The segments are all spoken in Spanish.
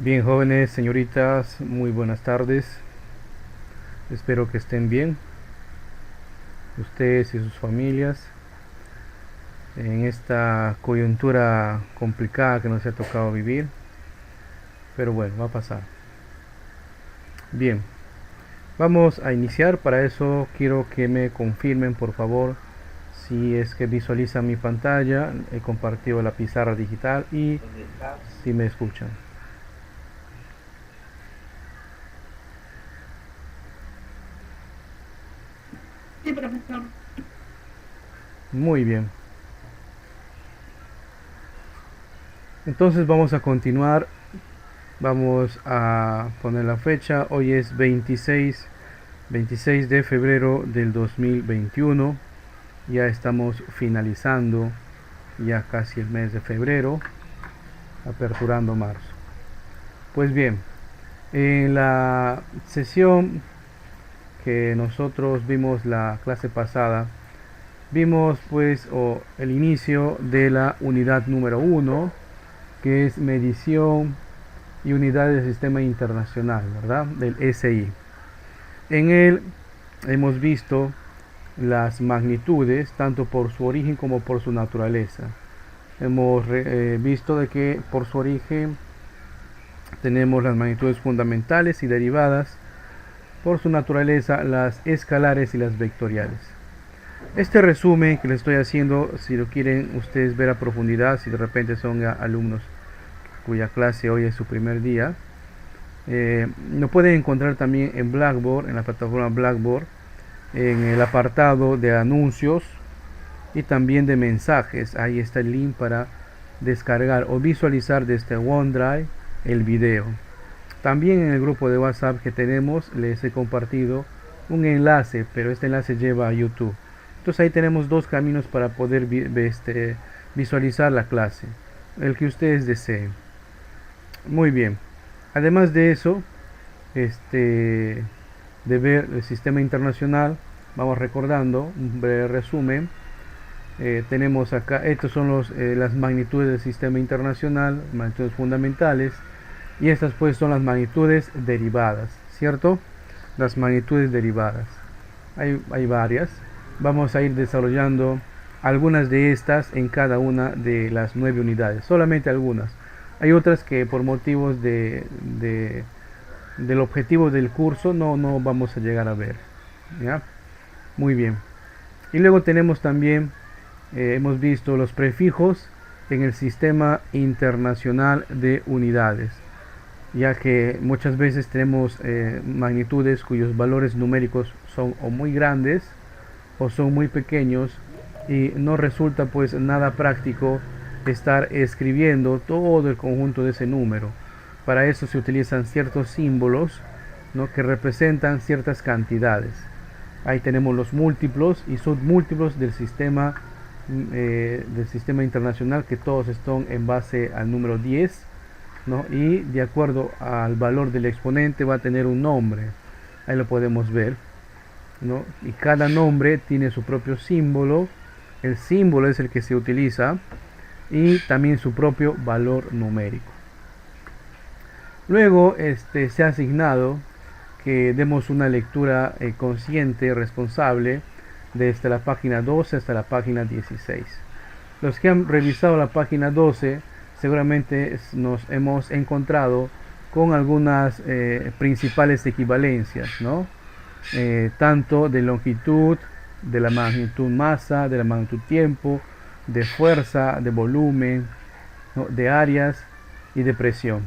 Bien, jóvenes, señoritas, muy buenas tardes. Espero que estén bien, ustedes y sus familias, en esta coyuntura complicada que nos ha tocado vivir. Pero bueno, va a pasar. Bien, vamos a iniciar. Para eso quiero que me confirmen, por favor, si es que visualizan mi pantalla. He compartido la pizarra digital y si me escuchan. Sí, profesor. Muy bien. Entonces vamos a continuar. Vamos a poner la fecha. Hoy es 26 de febrero del 2021. Ya estamos finalizando ya casi el mes de febrero, aperturando marzo. Pues bien, en la sesión que nosotros vimos la clase pasada, vimos pues el inicio de la unidad número 1, que es medición y unidades del sistema internacional, ¿verdad? Del SI. En él hemos visto las magnitudes, tanto por su origen como por su naturaleza. Hemos visto de que por su origen tenemos las magnitudes fundamentales y derivadas, por su naturaleza las escalares y las vectoriales. Este resumen que les estoy haciendo, si lo quieren ustedes ver a profundidad, si de repente son alumnos cuya clase hoy es su primer día, lo pueden encontrar también en Blackboard, en la plataforma Blackboard, en el apartado de anuncios y también de mensajes. Ahí está el link para descargar o visualizar desde OneDrive el video. También en el grupo de WhatsApp que tenemos les he compartido un enlace, pero este enlace lleva a YouTube. Entonces ahí tenemos dos caminos para poder visualizar la clase, el que ustedes deseen. Muy bien. Además de eso, de ver el sistema internacional, vamos recordando un breve resumen. Tenemos acá, estos son las magnitudes del sistema internacional, magnitudes fundamentales, y estas pues son las magnitudes derivadas, ¿cierto? Las magnitudes derivadas. Hay varias. Vamos a ir desarrollando algunas de estas en cada una de las 9 unidades, solamente algunas. Hay otras que por motivos del objetivo del curso no vamos a llegar a ver. ¿Ya? Muy bien. Y luego tenemos también, hemos visto los prefijos en el sistema internacional de unidades, ya que muchas veces tenemos magnitudes cuyos valores numéricos son o muy grandes o son muy pequeños y no resulta pues nada práctico estar escribiendo todo el conjunto de ese número. Para eso se utilizan ciertos símbolos, ¿no?, que representan ciertas cantidades. Ahí tenemos los múltiplos y submúltiplos del sistema internacional, que todos están en base al número 10, ¿no? Y de acuerdo al valor del exponente va a tener un nombre. Ahí lo podemos ver, ¿no? Y cada nombre tiene su propio símbolo. El símbolo es el que se utiliza y también su propio valor numérico. Luego se ha asignado que demos una lectura consciente, responsable, desde la página 12 hasta la página 16. Los que han revisado la página 12 seguramente nos hemos encontrado con algunas principales equivalencias, ¿no? Tanto de longitud, de la magnitud masa, de la magnitud tiempo, de fuerza, de volumen, ¿no?, de áreas y de presión.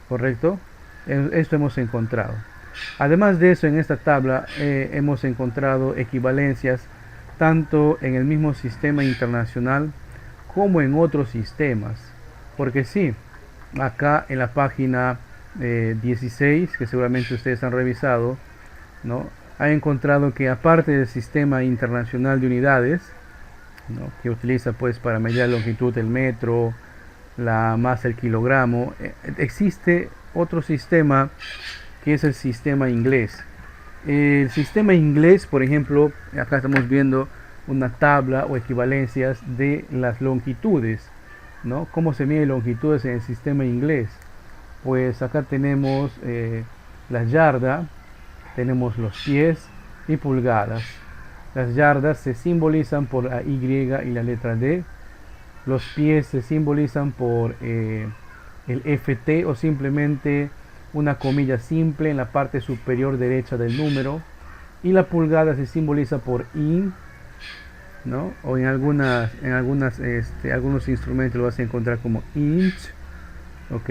¿Correcto? Esto hemos encontrado. Además de eso, en esta tabla hemos encontrado equivalencias tanto en el mismo sistema internacional como en otros sistemas. Porque sí, acá en la página 16, que seguramente ustedes han revisado, ¿no?, ha encontrado que aparte del sistema internacional de unidades, ¿no?, que utiliza pues para medir la longitud el metro, la masa el kilogramo, existe otro sistema que es el sistema inglés. El sistema inglés, por ejemplo, acá estamos viendo una tabla o equivalencias de las longitudes, ¿no? Cómo se mide longitudes en el sistema inglés. pues acá tenemos la yarda, tenemos los pies y pulgadas. Las yardas se simbolizan por la Y y la letra D. Los pies se simbolizan por el FT o simplemente una comilla simple en la parte superior derecha del número. Y la pulgada se simboliza por IN, ¿no? O en algunos instrumentos lo vas a encontrar como inch, ¿ok?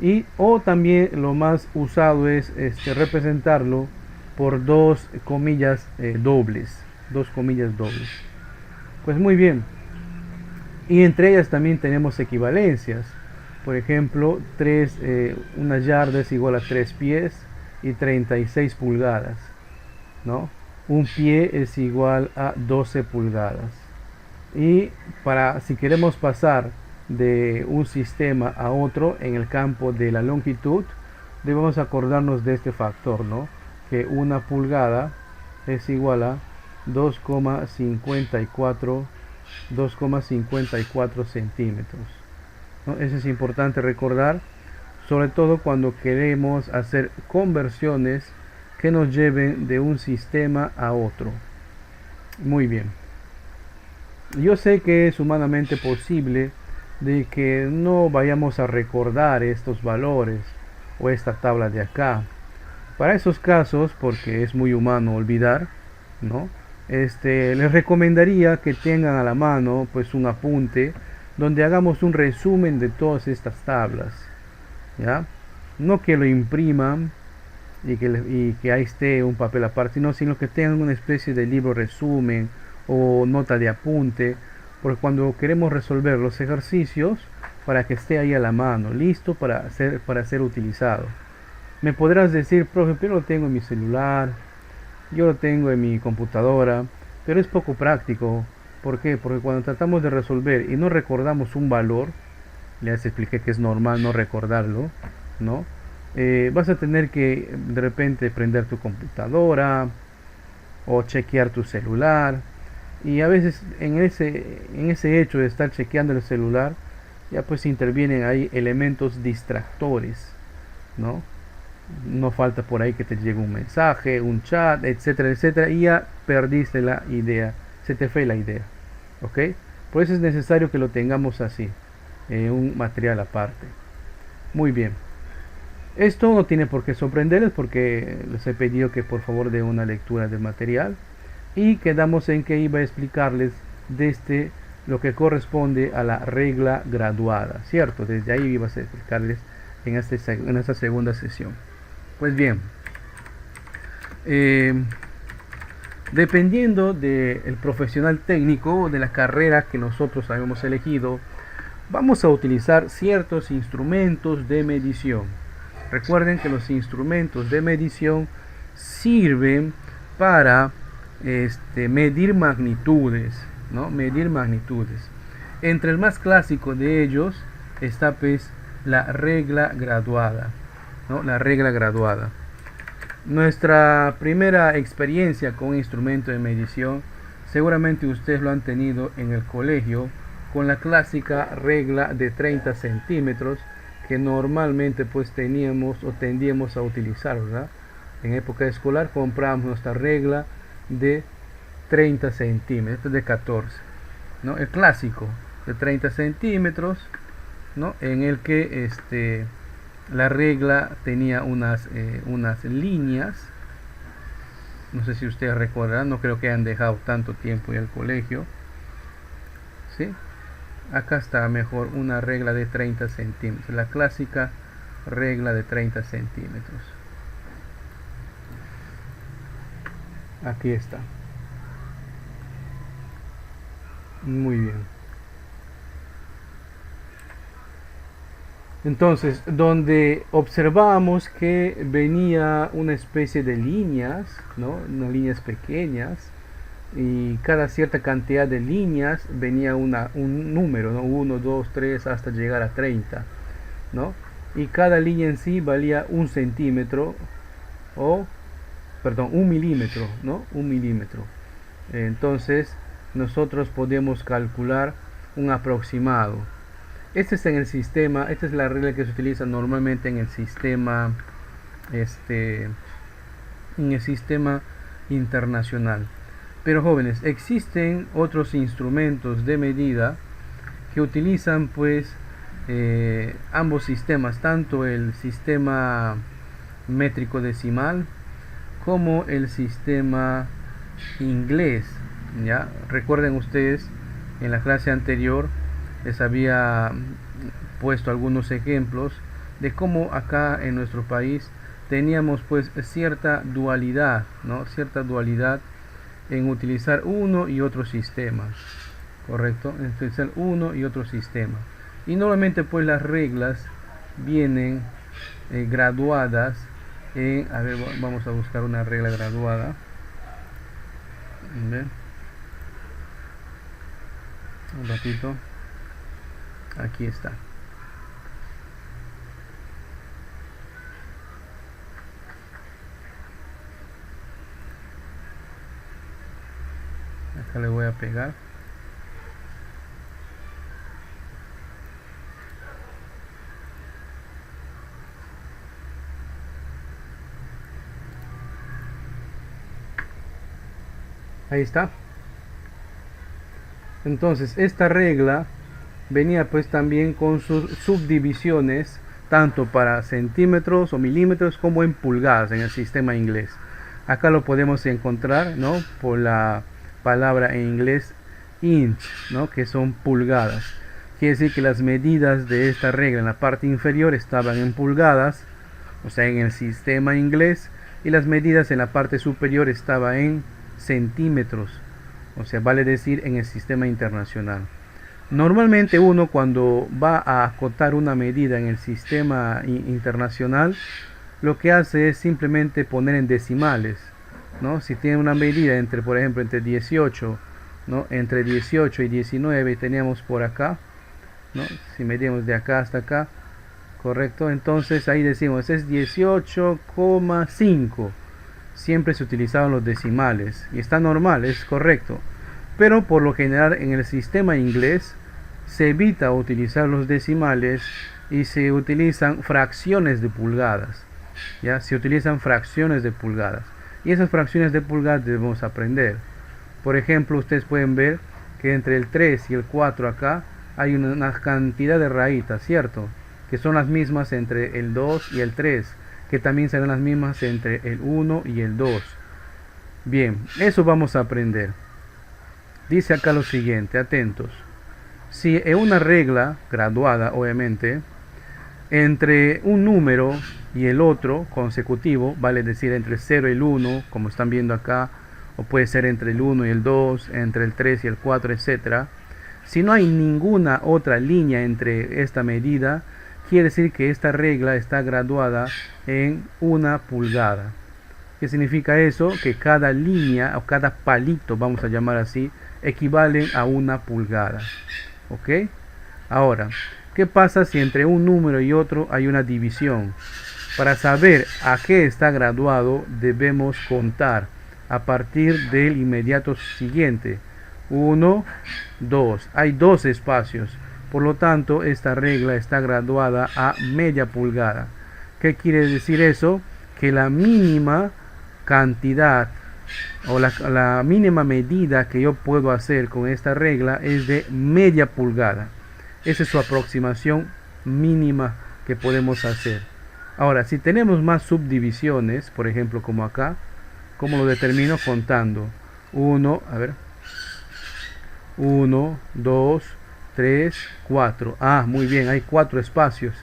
Y o también lo más usado es representarlo por dos comillas dobles. Pues muy bien. Y entre ellas también tenemos equivalencias. Por ejemplo, una yarda es igual a 3 pies y 36 pulgadas, ¿no? Un pie es igual a 12 pulgadas. Y si queremos pasar de un sistema a otro en el campo de la longitud, debemos acordarnos de este factor, ¿no? Que una pulgada es igual a 2,54 centímetros, ¿no? Eso es importante recordar, sobre todo cuando queremos hacer conversiones que nos lleven de un sistema a otro. Muy bien. Yo sé que es humanamente posible de que no vayamos a recordar estos valores o esta tabla de acá. Para esos casos, porque es muy humano olvidar, ¿no? Les recomendaría que tengan a la mano pues un apunte donde hagamos un resumen de todas estas tablas, ¿ya? No que lo impriman y que ahí esté un papel aparte, sino que tengan una especie de libro resumen o nota de apunte, porque cuando queremos resolver los ejercicios, para que esté ahí a la mano, listo para ser utilizado. Me podrás decir, profe, pero lo tengo en mi celular, yo lo tengo en mi computadora, pero es poco práctico. ¿Por qué? Porque cuando tratamos de resolver y no recordamos un valor, les expliqué que es normal no recordarlo, ¿no? Vas a tener que de repente prender tu computadora o chequear tu celular, y a veces en ese hecho de estar chequeando el celular ya pues intervienen ahí elementos distractores, ¿no? No falta por ahí que te llegue un mensaje, un chat, etcétera, etcétera, y ya perdiste la idea, se te fue la idea, ¿ok? Por eso es necesario que lo tengamos así, un material aparte. Muy bien. Esto no tiene por qué sorprenderles porque les he pedido que por favor den una lectura del material, y quedamos en que iba a explicarles desde lo que corresponde a la regla graduada, ¿cierto? Desde ahí iba a explicarles en esta segunda sesión. Pues bien, dependiendo del profesional técnico o de la carrera que nosotros hayamos elegido, vamos a utilizar ciertos instrumentos de medición. Recuerden que los instrumentos de medición sirven para medir magnitudes, ¿no? Medir magnitudes. Entre el más clásico de ellos está pues la regla graduada, ¿no? La regla graduada. Nuestra primera experiencia con un instrumento de medición, seguramente ustedes lo han tenido en el colegio, con la clásica regla de 30 centímetros que normalmente pues teníamos o tendíamos a utilizar, ¿verdad? En época escolar compramos nuestra regla de 30 centímetros, de 14, ¿no? El clásico de 30 centímetros, ¿no? En el que la regla tenía unas líneas. No sé si ustedes recordarán, no creo que hayan dejado tanto tiempo en el colegio, ¿sí? Acá está mejor una regla de 30 centímetros, la clásica regla de 30 centímetros. Aquí está. Muy bien. Entonces, donde observamos que venía una especie de líneas, ¿no? Unas líneas pequeñas, y cada cierta cantidad de líneas venía un número, ¿no? 1, 2, 3 hasta llegar a 30, ¿no? Y cada línea en sí valía un centímetro, un milímetro, ¿no? Un milímetro. Entonces nosotros podemos calcular un aproximado. Este es en el sistema, esta es la regla que se utiliza normalmente en el sistema internacional. Pero jóvenes, existen otros instrumentos de medida que utilizan pues ambos sistemas, tanto el sistema métrico decimal como el sistema inglés. Ya recuerden ustedes, en la clase anterior les había puesto algunos ejemplos de cómo acá en nuestro país teníamos pues cierta dualidad, ¿no? Cierta dualidad en utilizar uno y otro sistema, correcto, en utilizar uno y otro sistema. Y normalmente pues las reglas vienen graduadas en, a ver, vamos a buscar una regla graduada. ¿Ven? Un ratito, aquí está. Acá le voy a pegar. Ahí está. Entonces esta regla venía pues también con sus subdivisiones, tanto para centímetros o milímetros como en pulgadas en el sistema inglés. Acá lo podemos encontrar, ¿no?, por la palabra en inglés inch, ¿no?, que son pulgadas. Quiere decir que las medidas de esta regla en la parte inferior estaban en pulgadas, o sea, en el sistema inglés, y las medidas en la parte superior estaban en centímetros, o sea, vale decir en el sistema internacional. Normalmente uno, cuando va a acotar una medida en el sistema internacional, lo que hace es simplemente poner en decimales, ¿no? Si tiene una medida entre, por ejemplo, entre 18, ¿no?, entre 18 y 19, teníamos por acá, ¿no?, si medimos de acá hasta acá, correcto, entonces ahí decimos es 18,5. Siempre se utilizaban los decimales y está normal, es correcto, pero por lo general en el sistema inglés se evita utilizar los decimales y se utilizan fracciones de pulgadas. Ya se utilizan fracciones de pulgadas, y esas fracciones de pulgadas debemos aprender. Por ejemplo, ustedes pueden ver que entre el 3 y el 4 acá hay una cantidad de rayitas, ¿cierto?, que son las mismas entre el 2 y el 3, que también serán las mismas entre el 1 y el 2. Bien, eso vamos a aprender. Dice acá lo siguiente, atentos. Si en una regla graduada, obviamente, entre un número y el otro consecutivo, vale decir entre el 0 y el 1, como están viendo acá, o puede ser entre el 1 y el 2, entre el 3 y el 4, etc. Si no hay ninguna otra línea entre esta medida, quiere decir que esta regla está graduada en 1 pulgada. ¿Qué significa eso? Que cada línea o cada palito, vamos a llamar así, equivalen a 1 pulgada. ¿Ok? Ahora, ¿qué pasa si entre un número y otro hay una división? Para saber a qué está graduado debemos contar a partir del inmediato siguiente. 1, 2. Hay 2 espacios. Por lo tanto, esta regla está graduada a media pulgada. ¿Qué quiere decir eso? Que la mínima cantidad o la mínima medida que yo puedo hacer con esta regla es de media pulgada. Esa es su aproximación mínima que podemos hacer. Ahora, si tenemos más subdivisiones, por ejemplo como acá, ¿cómo lo determino? Contando 1, a ver, 1, 2, 3, 4. Ah, muy bien, hay 4 espacios.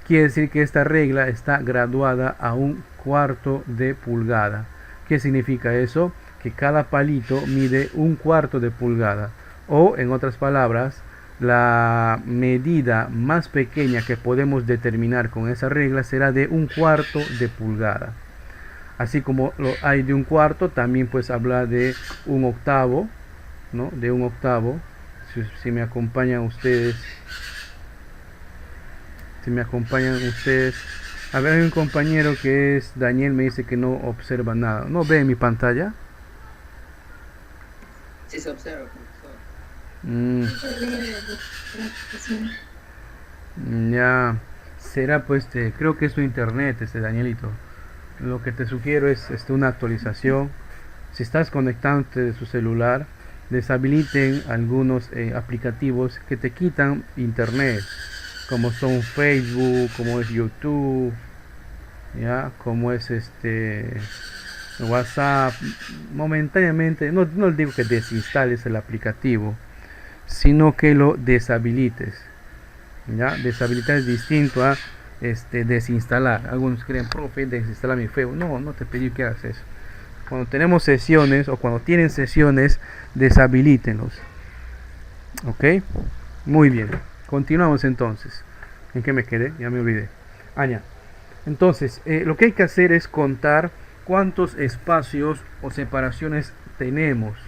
Quiere decir que esta regla está graduada a 1/4 de pulgada. ¿Qué significa eso? Que cada palito mide 1/4 de pulgada. O, en otras palabras, la medida más pequeña que podemos determinar con esa regla será de 1/4 de pulgada. Así como lo hay de 1/4, también pues habla de 1/8, ¿no? De 1/8. Si me acompañan ustedes, a ver, hay un compañero que es Daniel, me dice que no observa nada. ¿No ve mi pantalla? Sí se observa, profesor. Ya será pues, creo que es tu internet, Danielito. Lo que te sugiero es una actualización. Si estás conectándote de su celular, deshabiliten algunos aplicativos que te quitan internet, como son Facebook, como es YouTube, ya, como es WhatsApp. Momentáneamente, no digo que desinstales el aplicativo, sino que lo deshabilites. Ya, deshabilitar es distinto a desinstalar. Algunos creen, profe, desinstalar mi Facebook. No te pedí que hagas eso. Cuando tenemos sesiones o cuando tienen sesiones, deshabilítenlos. Ok, muy bien. Continuamos entonces. ¿En qué me quedé? Ya me olvidé. Ya. Entonces, lo que hay que hacer es contar cuántos espacios o separaciones tenemos.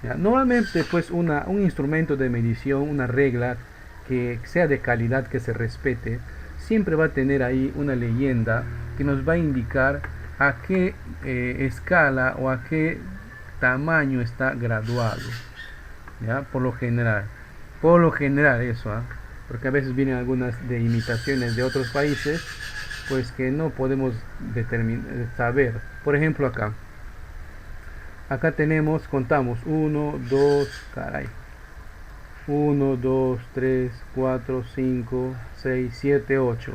¿Ya? Normalmente, pues, un instrumento de medición, una regla que sea de calidad, que se respete, siempre va a tener ahí una leyenda que nos va a indicar a qué escala o a qué tamaño está graduado. ¿Ya? Por lo general eso, porque a veces vienen algunas de imitaciones de otros países, pues que no podemos saber. Por ejemplo, acá contamos 1, 2, 3, 4, 5, 6, 7, 8.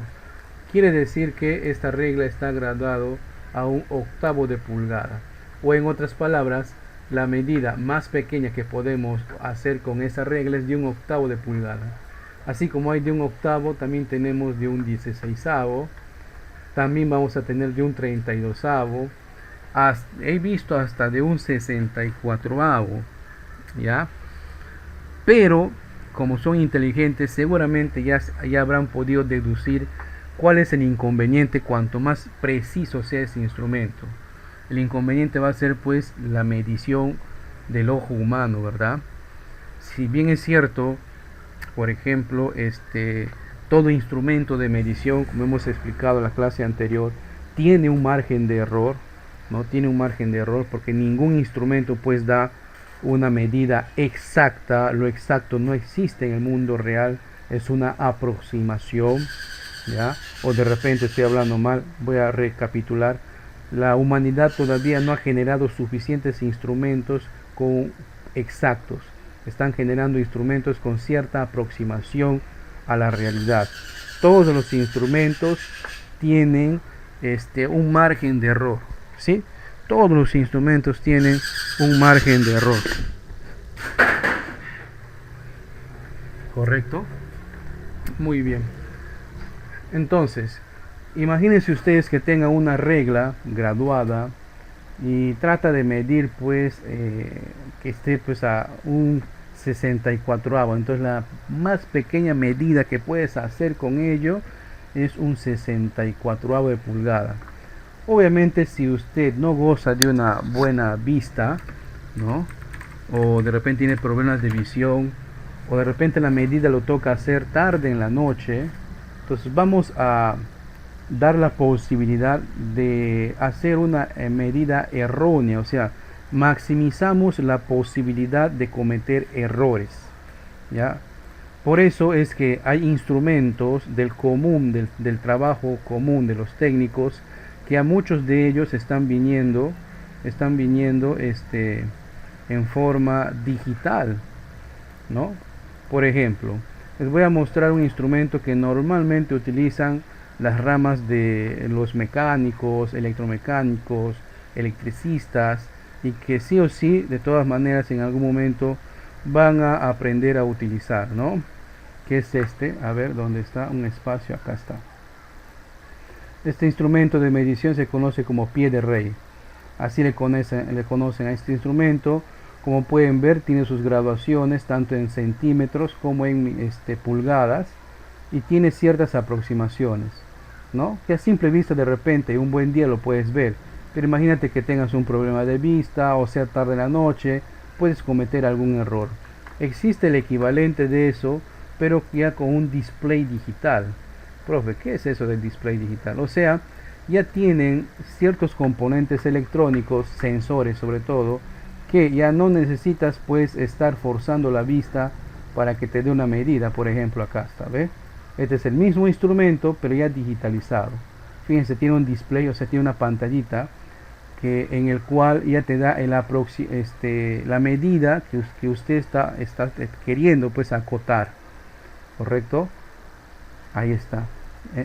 Quiere decir que esta regla está graduado a un octavo de pulgada. O en otras palabras, la medida más pequeña que podemos hacer con esa regla es de un octavo de pulgada. Así como hay de un octavo, también tenemos de un 16avo. También vamos a tener de un 32avo. He visto hasta de un 64avo. ¿Ya? Pero, como son inteligentes, seguramente ya habrán podido deducir cuál es el inconveniente cuanto más preciso sea ese instrumento. El inconveniente va a ser pues la medición del ojo humano, ¿verdad? Si bien es cierto, por ejemplo, todo instrumento de medición, como hemos explicado en la clase anterior, tiene un margen de error, ¿no? Tiene un margen de error porque ningún instrumento pues da una medida exacta. Lo exacto no existe en el mundo real, es una aproximación, ¿ya? O de repente estoy hablando mal, voy a recapitular. La humanidad todavía no ha generado suficientes instrumentos exactos. Están generando instrumentos con cierta aproximación a la realidad. Todos los instrumentos tienen un margen de error, ¿sí? Todos los instrumentos tienen un margen de error. ¿Correcto? Muy bien. Entonces, imagínense ustedes que tengan una regla graduada y trata de medir pues que esté pues a un 64avo. Entonces la más pequeña medida que puedes hacer con ello es un 64avo de pulgada. Obviamente si usted no goza de una buena vista, ¿no? O de repente tiene problemas de visión, o de repente la medida lo toca hacer tarde en la noche, entonces vamos a dar la posibilidad de hacer una medida errónea, o sea, maximizamos la posibilidad de cometer errores, ¿ya? Por eso es que hay instrumentos del trabajo común de los técnicos, que a muchos de ellos están viniendo en forma digital, ¿no? Por ejemplo, les voy a mostrar un instrumento que normalmente utilizan las ramas de los mecánicos, electromecánicos, electricistas, y que sí o sí, de todas maneras, en algún momento van a aprender a utilizar, ¿no? Que es a ver, ¿dónde está? Un espacio, acá está. Este instrumento de medición se conoce como pie de rey. Así le conocen a este instrumento. Como pueden ver, tiene sus graduaciones tanto en centímetros como en pulgadas, y tiene ciertas aproximaciones, ¿no? Que a simple vista de repente un buen día lo puedes ver, pero imagínate que tengas un problema de vista o sea tarde en la noche, puedes cometer algún error. Existe el equivalente de eso, pero ya con un display digital. Profe, ¿qué es eso del display digital? O sea, ya tienen ciertos componentes electrónicos, sensores sobre todo, que ya no necesitas pues estar forzando la vista para que te dé una medida. Por ejemplo, acá está, ¿ve? Este es el mismo instrumento, pero ya digitalizado. Fíjense, tiene un display, o sea, tiene una pantallita en el cual ya te da la medida que usted está queriendo pues acotar, ¿correcto? Ahí está.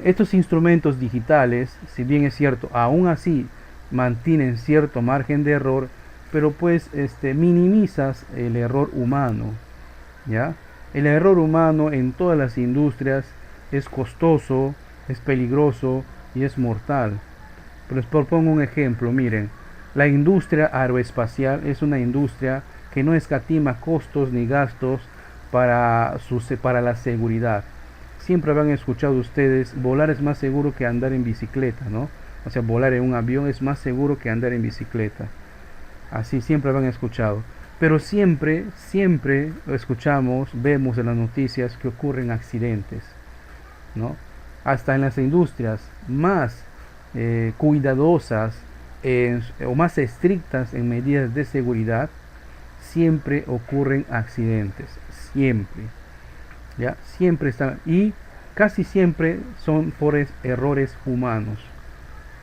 Estos instrumentos digitales, si bien es cierto, aún así mantienen cierto margen de error, pero pues minimizas el error humano, ¿ya? El error humano en todas las industrias es costoso, es peligroso y es mortal. Les propongo un ejemplo, miren, la industria aeroespacial es una industria que no escatima costos ni gastos para la seguridad. Siempre habrán escuchado ustedes, volar es más seguro que andar en bicicleta, ¿no? O sea, volar en un avión es más seguro que andar en bicicleta. Así siempre habrán escuchado. Pero siempre escuchamos, vemos en las noticias que ocurren accidentes, ¿no? Hasta en las industrias más cuidadosas o más estrictas en medidas de seguridad, siempre ocurren accidentes, siempre, ya, siempre están, y casi siempre son por errores humanos,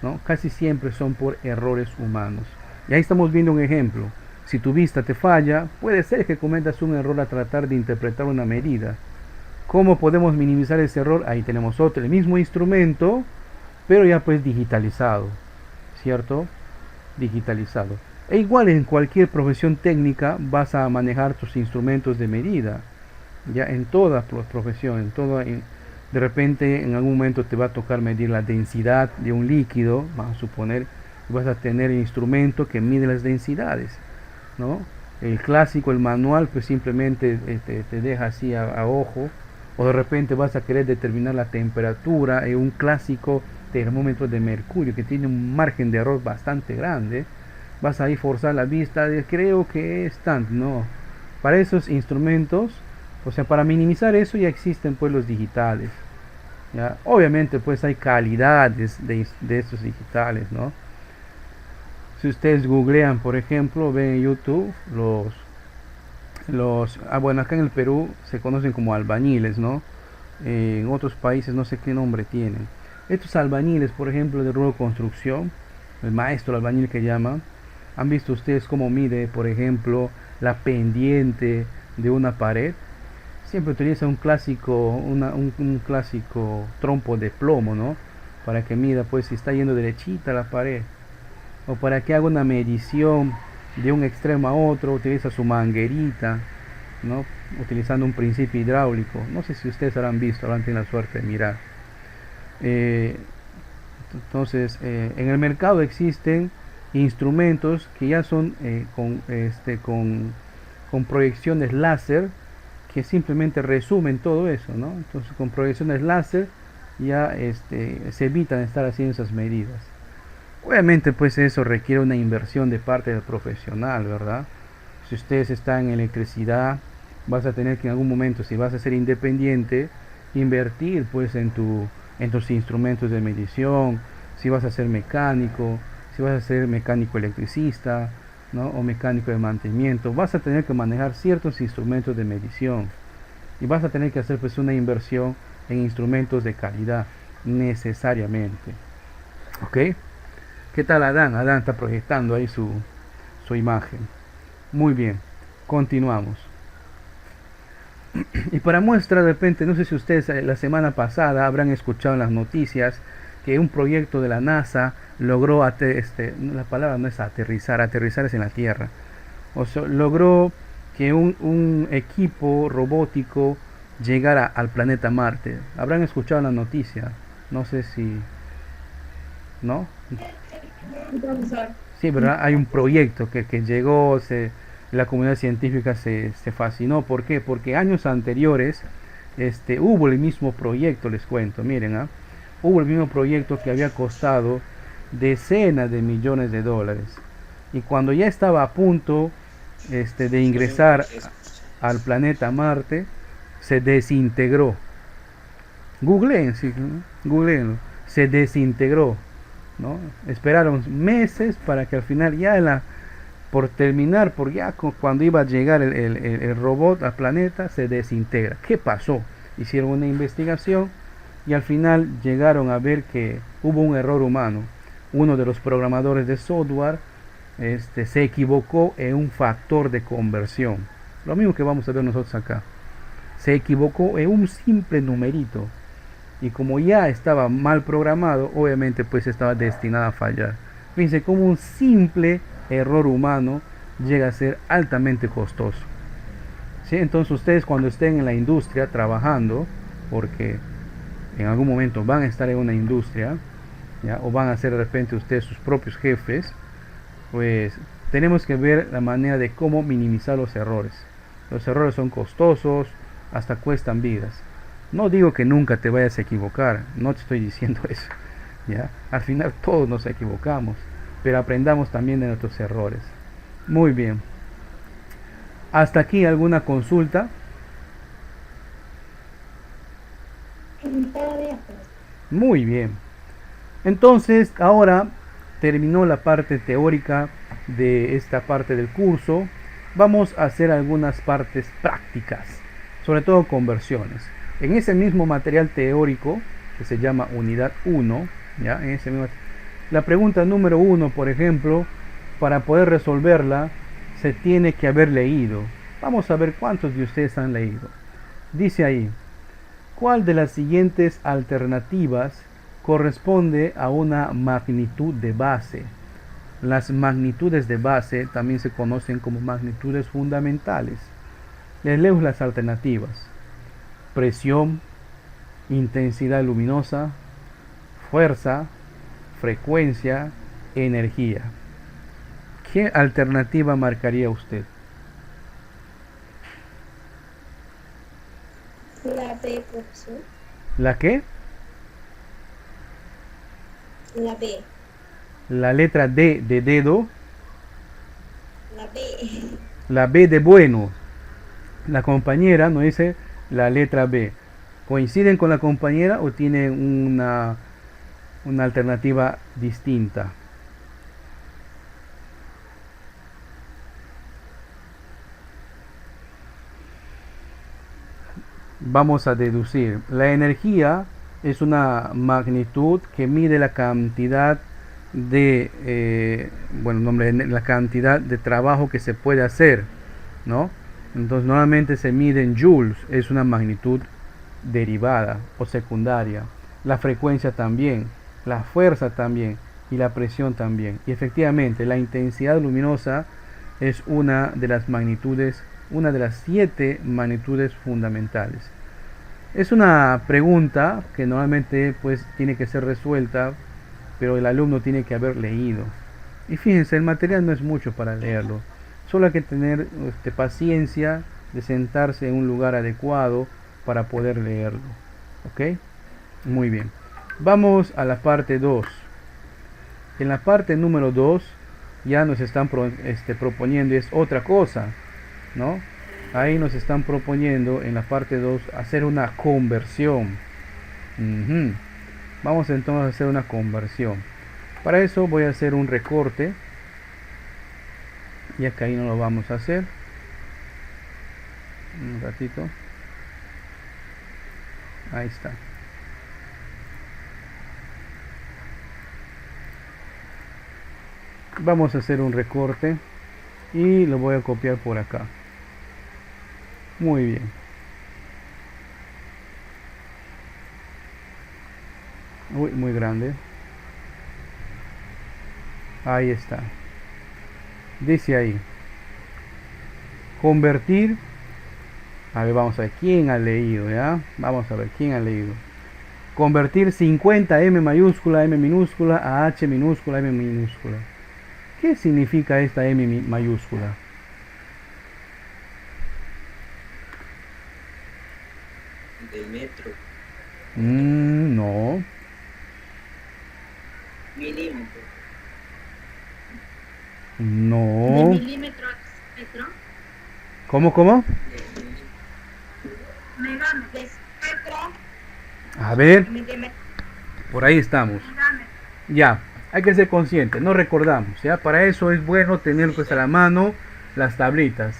¿no? Casi siempre son por errores humanos. Y ahí estamos viendo un ejemplo. Si tu vista te falla, puede ser que cometas un error a tratar de interpretar una medida. ¿Cómo podemos minimizar ese error? Ahí tenemos el mismo instrumento, pero ya pues digitalizado, ¿cierto? Digitalizado. E igual en cualquier profesión técnica vas a manejar tus instrumentos de medida, ya en toda profesión, de repente en algún momento te va a tocar medir la densidad de un líquido, vamos a suponer, vas a tener el instrumento que mide las densidades, ¿no? El clásico, el manual, pues simplemente te deja así a ojo, o de repente vas a querer determinar la temperatura en un clásico termómetro de mercurio que tiene un margen de error bastante grande. Vas a ir forzar la vista de creo que es tanto, no. Para esos instrumentos, o sea, para minimizar eso ya existen pues los digitales, ¿ya? Obviamente pues hay calidades de estos digitales, ¿no? Si ustedes googlean, por ejemplo, ven en YouTube bueno, acá en el Perú se conocen como albañiles, ¿no? En otros países no sé qué nombre tienen. Estos albañiles, por ejemplo, de rubro construcción, el maestro albañil que llaman, ¿han visto ustedes cómo mide, por ejemplo, la pendiente de una pared? Siempre utiliza un clásico trompo de plomo, ¿no? Para que mida pues si está yendo derechita la pared, o para que haga una medición de un extremo a otro, utiliza su manguerita, ¿no? Utilizando un principio hidráulico. No sé si ustedes habrán visto, habrán tenido la suerte de mirar. Entonces, en el mercado existen instrumentos que ya son con proyecciones láser que simplemente resumen todo eso, ¿no? Entonces, con proyecciones láser ya se evitan estar haciendo esas medidas. Obviamente pues eso requiere una inversión de parte del profesional, ¿verdad? Si ustedes están en electricidad, vas a tener que en algún momento, si vas a ser independiente, invertir pues en tus instrumentos de medición. Si vas a ser mecánico, si vas a ser mecánico electricista, ¿no? O mecánico de mantenimiento, vas a tener que manejar ciertos instrumentos de medición y vas a tener que hacer pues una inversión en instrumentos de calidad necesariamente. ¿Ok? ¿Qué tal Adán? Adán está proyectando ahí su imagen. Muy bien, continuamos. Y para muestra, de repente, no sé si ustedes la semana pasada habrán escuchado en las noticias que un proyecto de la NASA logró, la palabra no es aterrizar es en la Tierra. O sea, logró que un equipo robótico llegara al planeta Marte. Habrán escuchado la noticia. No sé si... ¿No? Sí, ¿verdad? Hay un proyecto que llegó, la comunidad científica se fascinó. ¿Por qué? Porque años anteriores hubo el mismo proyecto, les cuento, miren, hubo el mismo proyecto que había costado decenas de millones de dólares. Y cuando ya estaba a punto de ingresar al planeta Marte, se desintegró. Googleen, sí, googleenlo. Se desintegró, ¿no? Esperaron meses para que al final por terminar, cuando iba a llegar el robot al planeta, se desintegra. ¿Qué pasó? hicieron una investigación y al final llegaron a ver que hubo un error humano. Uno de los programadores de software se equivocó en un factor de conversión. Lo mismo que vamos a ver nosotros acá. Se equivocó en un simple numerito. Y como ya estaba mal programado, obviamente pues estaba destinado a fallar. Fíjense cómo un simple error humano llega a ser altamente costoso. ¿Sí? Entonces ustedes cuando estén en la industria trabajando, porque en algún momento van a estar en una industria, ¿ya? O van a ser de repente ustedes sus propios jefes, pues tenemos que ver la manera de cómo minimizar los errores. Los errores son costosos, hasta cuestan vidas. No digo que nunca te vayas a equivocar, no te estoy diciendo eso, ¿ya? Al final todos nos equivocamos, pero aprendamos también de nuestros errores. Muy bien. ¿Hasta aquí alguna consulta? Todavía. Muy bien. Entonces, ahora terminó la parte teórica de esta parte del curso. Vamos a hacer algunas partes prácticas, sobre todo conversiones. En ese mismo material teórico, que se llama unidad 1, ¿ya? La pregunta número 1, por ejemplo, para poder resolverla, se tiene que haber leído. Vamos a ver cuántos de ustedes han leído. Dice ahí, ¿cuál de las siguientes alternativas corresponde a una magnitud de base? Las magnitudes de base también se conocen como magnitudes fundamentales. Les leo las alternativas. Presión, intensidad luminosa, fuerza, frecuencia, energía. ¿Qué alternativa marcaría usted? La B, profesor. ¿La qué? La B. La letra D de dedo. La B. La B de bueno. La compañera nos dice la letra B. ¿Coinciden con la compañera o tienen una alternativa distinta? Vamos a deducir. La energía es una magnitud que mide la cantidad de la cantidad de trabajo que se puede hacer, ¿no? Entonces normalmente se mide en joules, es una magnitud derivada o secundaria. La frecuencia también, la fuerza también y la presión también. Y efectivamente la intensidad luminosa es una de las magnitudes, una de las 7 magnitudes fundamentales. Es una pregunta que normalmente pues tiene que ser resuelta, pero el alumno tiene que haber leído. Y fíjense, el material no es mucho para leerlo. Solo hay que tener paciencia de sentarse en un lugar adecuado para poder leerlo. ¿Ok? Muy bien. Vamos a la parte 2. En la parte número 2 ya nos están proponiendo es otra cosa, ¿no? Ahí nos están proponiendo en la parte 2 hacer una conversión. Vamos entonces a hacer una conversión. Para eso voy a hacer un recorte, ya que ahí no lo vamos a hacer. Un ratito. Ahí está. Vamos a hacer un recorte y lo voy a copiar por acá. Muy bien. Uy, muy grande. Ahí está. Dice ahí. Convertir. A ver, vamos a ver quién ha leído, ¿ya? Vamos a ver quién ha leído. Convertir 50 M mayúscula, M minúscula a H minúscula, M minúscula. ¿Qué significa esta M mayúscula? De metro. No. Milímetro. De No. milímetro a metro. ¿Cómo? Megámetro. A ver, Milímetro. por ahí estamos. Megámetro. Ya, hay que ser consciente, no recordamos, ¿ya? Para eso es bueno tener pues a la mano las tablitas.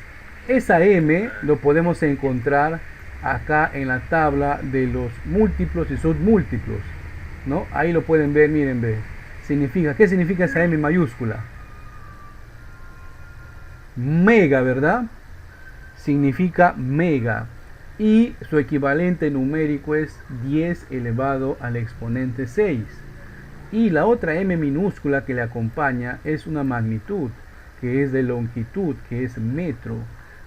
Esa M lo podemos encontrar acá en la tabla de los múltiplos y submúltiplos, ¿no? Ahí lo pueden ver, miren, ve. Significa, ¿qué significa esa M mayúscula? Mega, ¿verdad? Significa mega. Y su equivalente numérico es 10 elevado al exponente 6. Y la otra M minúscula que le acompaña es una magnitud, que es de longitud, que es metro.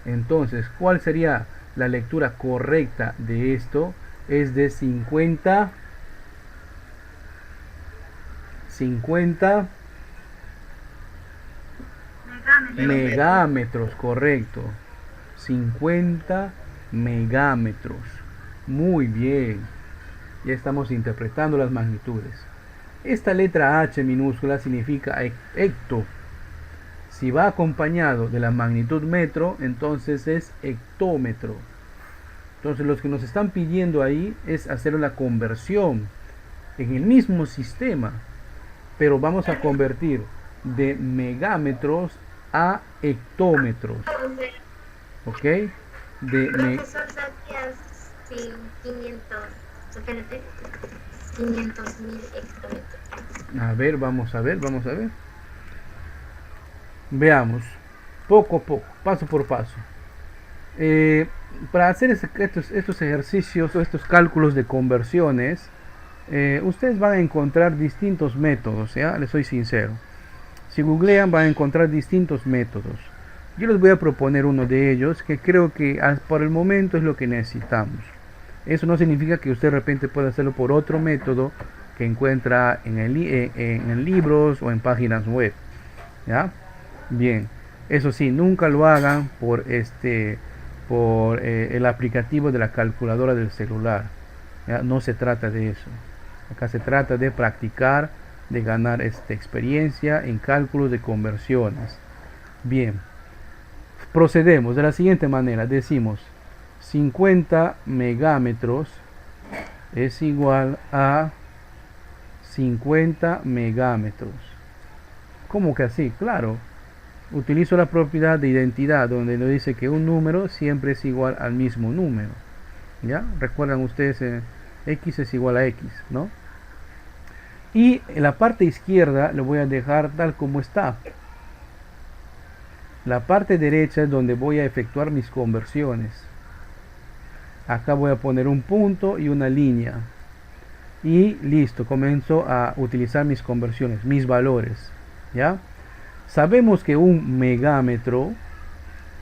Entonces, ¿cuál sería la lectura correcta de esto? Es de 50 megámetros, correcto. 50 megámetros. Muy bien. Ya estamos interpretando las magnitudes. Esta letra H minúscula significa hecto. Si va acompañado de la magnitud metro, entonces es hectómetro. Entonces los que nos están pidiendo ahí es hacer la conversión en el mismo sistema, pero vamos a convertir de megámetros a hectómetros. ¿Ok? Profesor, ¿sabías? Sí, 500, espérate, 500.000 hectómetros. A ver, vamos a ver. Veamos, poco a poco, paso por paso. Para hacer estos ejercicios o estos cálculos de conversiones, ustedes van a encontrar distintos métodos, ¿ya? Les soy sincero. Si googlean van a encontrar distintos métodos. Yo les voy a proponer uno de ellos que creo que por el momento es lo que necesitamos. Eso no significa que usted de repente pueda hacerlo por otro método que encuentra en libros o en páginas web, ¿ya? Bien, eso sí, nunca lo hagan por el aplicativo de la calculadora del celular, ¿ya? No se trata de eso. Acá se trata de practicar, de ganar experiencia en cálculos de conversiones. Bien, procedemos de la siguiente manera. Decimos 50 megámetros es igual a 50 megámetros. ¿Cómo que así? Claro, utilizo la propiedad de identidad donde nos dice que un número siempre es igual al mismo número. ¿Ya? Recuerdan ustedes, x es igual a x, ¿no? Y en la parte izquierda lo voy a dejar tal como está. La parte derecha es donde voy a efectuar mis conversiones. Acá voy a poner un punto y una línea. Y listo, comienzo a utilizar mis conversiones, mis valores. ¿Ya? Sabemos que un megámetro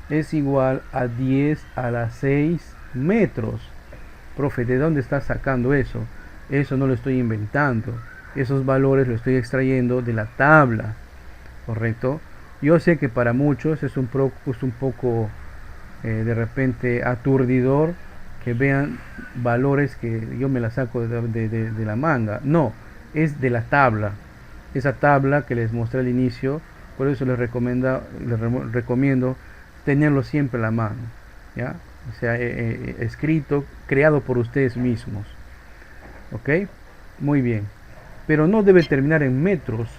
es igual a 10 a la 6 metros. Profe, ¿de dónde está sacando eso? Eso no lo estoy inventando. Esos valores los estoy extrayendo de la tabla. ¿Correcto? Yo sé que para muchos es un poco de repente aturdidor que vean valores que yo me la saco de la manga. No, es de la tabla. Esa tabla que les mostré al inicio. Por eso les recomiendo tenerlo siempre a la mano, ¿ya? O sea, escrito, creado por ustedes mismos. ¿Ok? Muy bien. Pero no debe terminar en metros.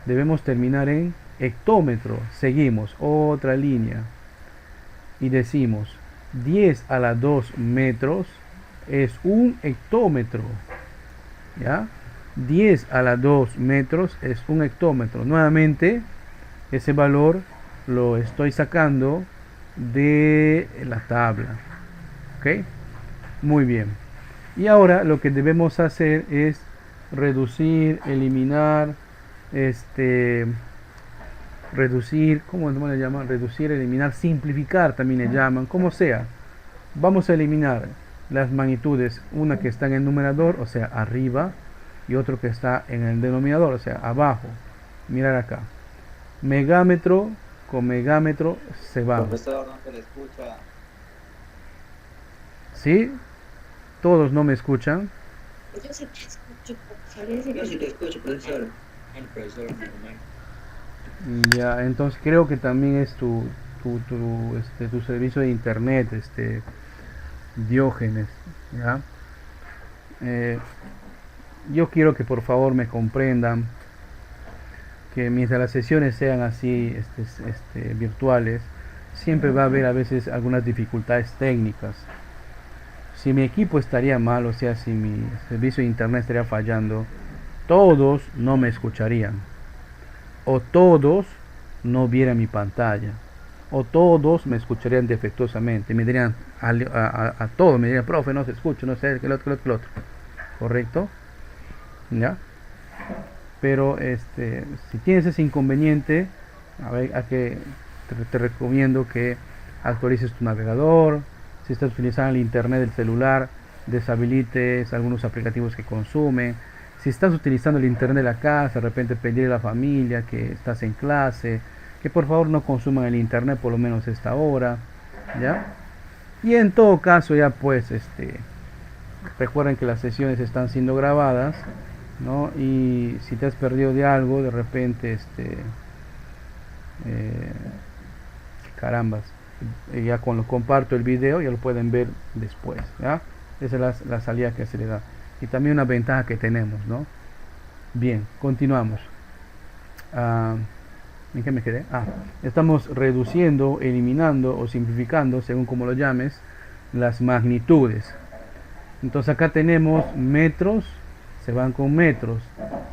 Debemos terminar en hectómetro. Seguimos. Otra línea. Y decimos 10 a la 2 metros es un hectómetro. ¿Ya? 10 a la 2 metros es un hectómetro. Nuevamente, ese valor lo estoy sacando de la tabla. ¿Ok? Muy bien. Y ahora lo que debemos hacer es reducir, eliminar, reducir, ¿cómo le llaman? Reducir, eliminar, simplificar también le llaman, como sea. Vamos a eliminar las magnitudes, una que está en el numerador, o sea, arriba, y otro que está en el denominador, o sea, abajo. Mirar acá. Megámetro con megámetro se va. Profesor, no se le escucha. ¿Sí? ¿Todos no me escuchan? Yo sí te escucho, profesor. Yo sí te escucho, profesor. El profesor normal. Ya, entonces creo que también es tu servicio de internet, Diógenes, ¿ya? Yo quiero que por favor me comprendan que mientras las sesiones sean así, virtuales, siempre va a haber a veces algunas dificultades técnicas. si mi equipo estaría mal, o sea, si mi servicio de internet estaría fallando, todos no me escucharían, o todos no vieran mi pantalla, o todos me escucharían defectuosamente, me dirían a todos, me dirían, profe, no se escucha, no sé, que lo otro, que lo otro, ¿correcto? ¿Ya? Pero si tienes ese inconveniente, te recomiendo que actualices tu navegador. Si estás utilizando el internet del celular, deshabilites algunos aplicativos que consumen. Si estás utilizando el internet de la casa, de repente pedirle a la familia que estás en clase, que por favor no consuman el internet por lo menos esta hora, ¿ya? Y en todo caso ya pues recuerden que las sesiones están siendo grabadas, ¿no? Y si te has perdido de algo, de repente carambas, ya cuando comparto el video ya lo pueden ver después, ¿ya? Esa es la salida que se le da, y también una ventaja que tenemos, ¿no? Bien, continuamos. ¿En qué me quedé? Estamos reduciendo, eliminando o simplificando, según como lo llames, las magnitudes. Entonces acá tenemos metros, se van con metros,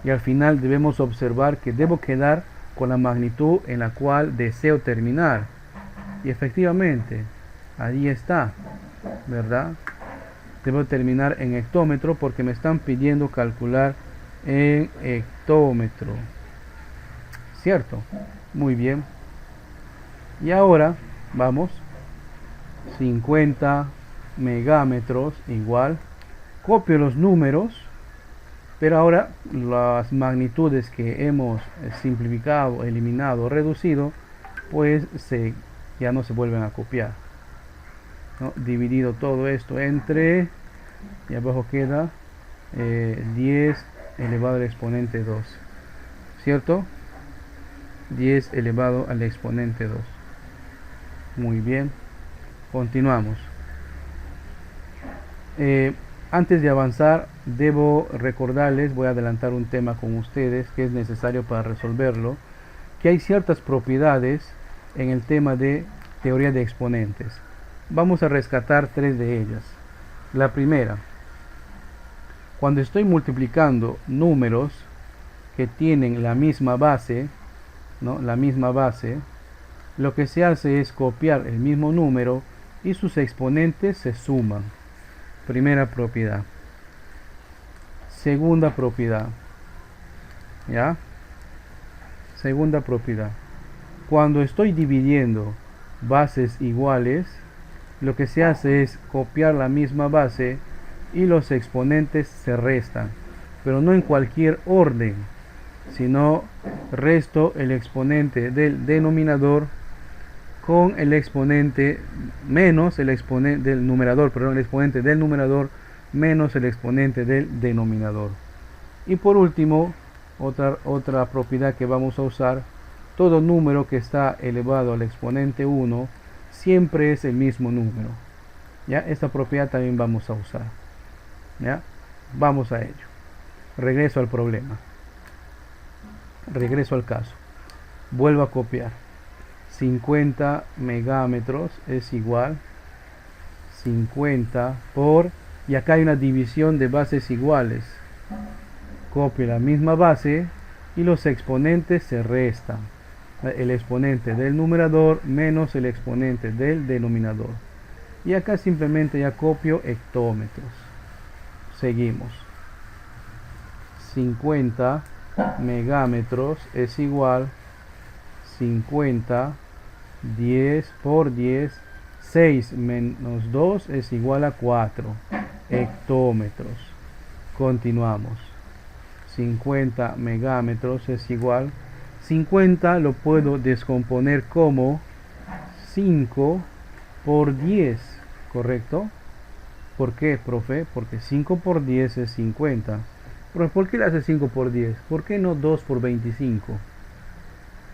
y al final debemos observar que debo quedar con la magnitud en la cual deseo terminar. Y efectivamente, ahí está, ¿verdad? Debo terminar en hectómetro porque me están pidiendo calcular en hectómetro, ¿cierto? Muy bien. Y ahora vamos, 50 megámetros igual, copio los números, pero ahora las magnitudes que hemos simplificado, eliminado, reducido, pues ya no se vuelven a copiar, ¿no? Dividido todo esto entre, y abajo queda 10 elevado al exponente 2, ¿cierto? 10 elevado al exponente 2. Muy bien, continuamos. Antes de avanzar, debo recordarles, voy a adelantar un tema con ustedes que es necesario para resolverlo, que hay ciertas propiedades en el tema de teoría de exponentes. Vamos a rescatar 3 de ellas. La primera, cuando estoy multiplicando números que tienen la misma base, ¿no? La misma base, lo que se hace es copiar el mismo número y sus exponentes se suman. Primera propiedad. Segunda propiedad, ¿ya? Segunda propiedad. Cuando estoy dividiendo bases iguales, lo que se hace es copiar la misma base y los exponentes se restan, pero no en cualquier orden, sino resto el exponente del denominador con el exponente menos el exponente del numerador, perdón, el exponente del numerador menos el exponente del denominador. Y por último, otra propiedad que vamos a usar: todo número que está elevado al exponente 1 siempre es el mismo número. ¿Ya? Esta propiedad también vamos a usar. ¿Ya? Vamos a ello. Regreso al problema. Regreso al caso. Vuelvo a copiar. 50 megámetros es igual 50 por, y acá hay una división de bases iguales. Copio la misma base y los exponentes se restan. El exponente del numerador menos el exponente del denominador. Y acá simplemente ya copio hectómetros. Seguimos. 50 megámetros es igual 50, 10 por 10, 6 menos 2 es igual a 4 hectómetros. Continuamos. 50 megámetros es igual, 50 lo puedo descomponer como 5 por 10, ¿correcto? ¿Por qué, profe? Porque 5 por 10 es 50. Pero ¿por qué le hace 5 por 10? ¿Por qué no 2 por 25?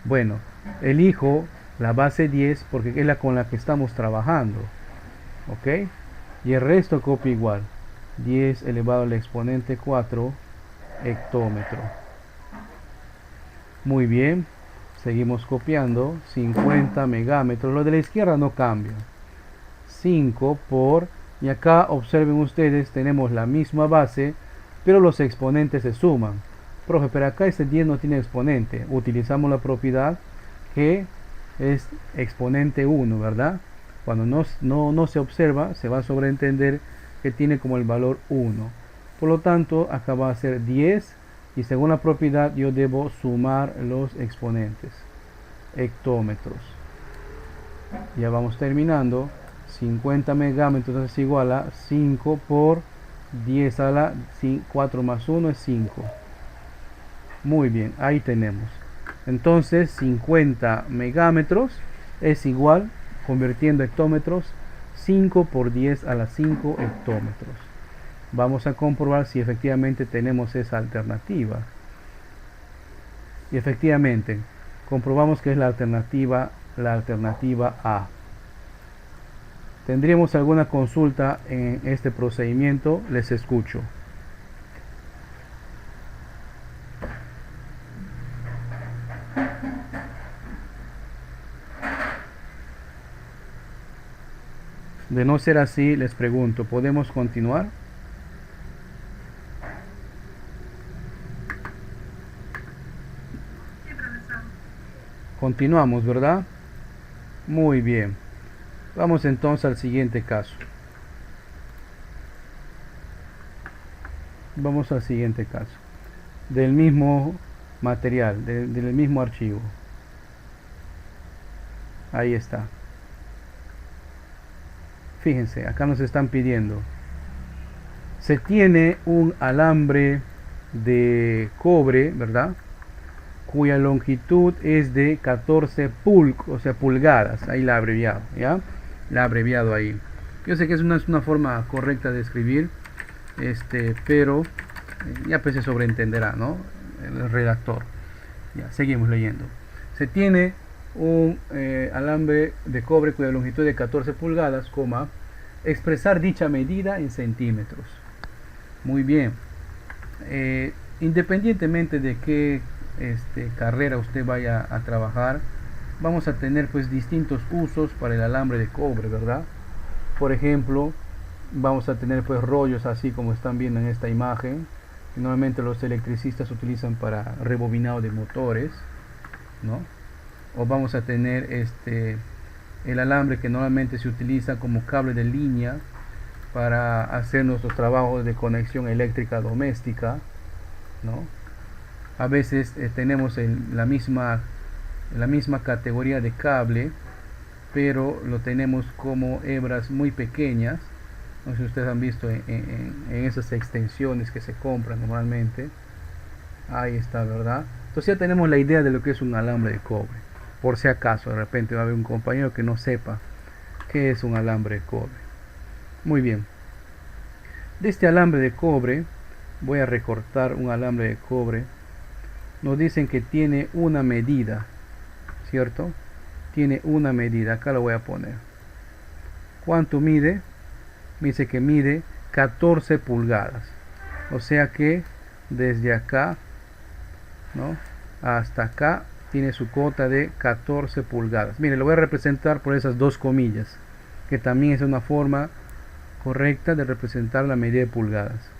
Bueno, elijo la base 10 porque es la con la que estamos trabajando, ¿ok? Y el resto copio igual. 10 elevado al exponente 4 hectómetro. Muy bien, seguimos copiando. 50 megámetros, lo de la izquierda no cambia. 5 por Y acá observen ustedes, tenemos la misma base, pero los exponentes se suman. Profe, pero acá este 10 no tiene exponente. Utilizamos la propiedad que es exponente 1, ¿verdad? Cuando no se observa, se va a sobreentender que tiene como el valor 1. Por lo tanto, acá va a ser 10 y según la propiedad yo debo sumar los exponentes. Hectómetros. Ya vamos terminando. 50 megámetros es igual a 5 por 10 a la 4 más 1 es 5. Muy bien, ahí tenemos. Entonces 50 megámetros es igual, convirtiendo hectómetros, 5 por 10 a la 5 hectómetros. Vamos a comprobar si efectivamente tenemos esa alternativa. Y efectivamente, comprobamos que es la alternativa A. ¿Tendríamos alguna consulta en este procedimiento? Les escucho. De no ser así, les pregunto, ¿podemos continuar? Continuamos, ¿verdad? Muy bien. Vamos entonces al siguiente caso. Vamos al siguiente caso. Del mismo material, del mismo archivo. Ahí está. Fíjense, acá nos están pidiendo. Se tiene un alambre de cobre, ¿verdad? Cuya longitud es de 14 pulgadas. Ahí la he abreviado, ¿ya? La he abreviado ahí. Yo sé que es una forma correcta de escribir, pero ya pues se sobreentenderá, ¿no? El redactor. Ya, seguimos leyendo. Se tiene un alambre de cobre cuya longitud de 14 pulgadas, expresar dicha medida en centímetros. Muy bien. Independientemente de qué carrera usted vaya a trabajar, vamos a tener pues distintos usos para el alambre de cobre, ¿verdad? Por ejemplo, vamos a tener pues rollos así como están viendo en esta imagen, que normalmente los electricistas utilizan para rebobinado de motores, ¿no? O vamos a tener el alambre que normalmente se utiliza como cable de línea para hacer nuestros trabajos de conexión eléctrica doméstica, ¿no? A veces tenemos la misma categoría de cable, pero lo tenemos como hebras muy pequeñas. No sé si ustedes han visto en esas extensiones que se compran normalmente. Ahí está, ¿verdad? Entonces ya tenemos la idea de lo que es un alambre de cobre. Por si acaso de repente va a haber un compañero que no sepa qué es un alambre de cobre. Muy bien. De este alambre de cobre voy a recortar un alambre de cobre. Nos dicen que tiene una medida, ¿cierto? Tiene una medida. Acá lo voy a poner. ¿Cuánto mide? Me dice que mide 14 pulgadas. O sea que desde acá, ¿no?, hasta acá tiene su cota de 14 pulgadas. Mire, lo voy a representar por esas dos comillas, que también es una forma correcta de representar la medida de pulgadas.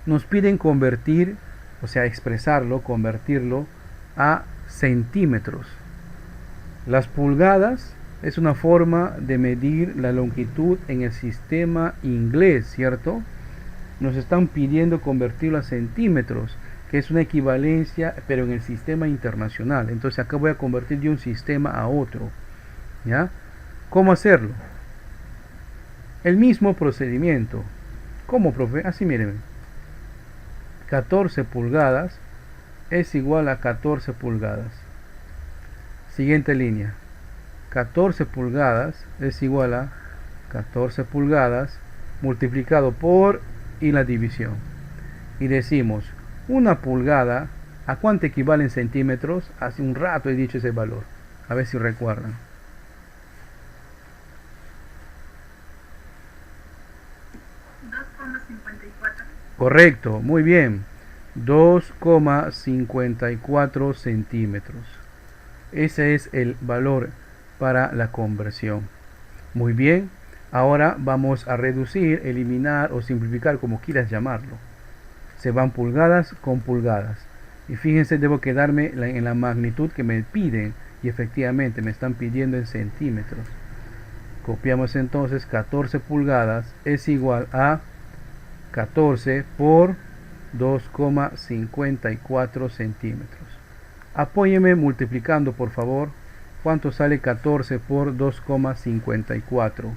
Nos piden convertir, o sea, expresarlo, convertirlo a centímetros. Las pulgadas es una forma de medir la longitud en el sistema inglés, ¿cierto? Nos están pidiendo convertirlo a centímetros, que es una equivalencia, pero en el sistema internacional. Entonces acá voy a convertir de un sistema a otro, ¿ya? ¿Cómo hacerlo? El mismo procedimiento. ¿Cómo, profe? Así, mírenme. 14 pulgadas es igual a 14 pulgadas. Siguiente línea. 14 pulgadas es igual a 14 pulgadas multiplicado por y la división. Y decimos, una pulgada, ¿a cuánto equivale en centímetros? Hace un rato he dicho ese valor. A ver si recuerdan. Correcto, muy bien. 2,54 centímetros. Ese es el valor para la conversión. Muy bien. Ahora vamos a reducir, eliminar o simplificar, como quieras llamarlo. Se van pulgadas con pulgadas. Y fíjense, debo quedarme en la magnitud que me piden. Y efectivamente me están pidiendo en centímetros. Copiamos entonces 14 pulgadas es igual a 14 por 2,54 centímetros. Apóyeme multiplicando, por favor. ¿Cuánto sale 14 por 2,54?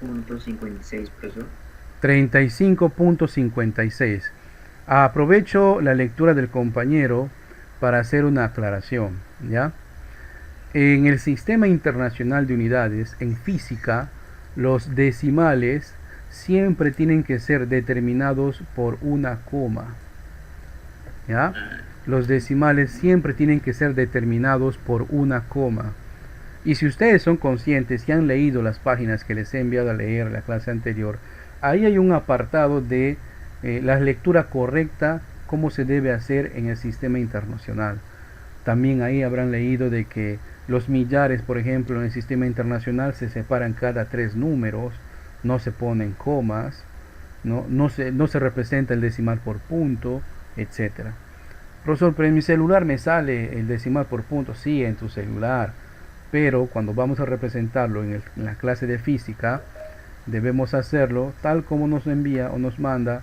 $35.56, profesor. 35.56. Aprovecho la lectura del compañero para hacer una aclaración, ¿ya? En el sistema internacional de unidades, en física, los decimales siempre tienen que ser determinados por una coma, ¿ya? Los decimales siempre tienen que ser determinados por una coma. Y si ustedes son conscientes y han leído las páginas que les he enviado a leer en la clase anterior, ahí hay un apartado de la lectura correcta, cómo se debe hacer en el sistema internacional. También ahí habrán leído de que los millares, por ejemplo, en el sistema internacional se separan cada 3 números, no se ponen comas, no se representa el decimal por punto, etc. Profesor, pero en mi celular me sale el decimal por punto. Sí, en tu celular, pero cuando vamos a representarlo en la clase de física, debemos hacerlo tal como nos envía o nos manda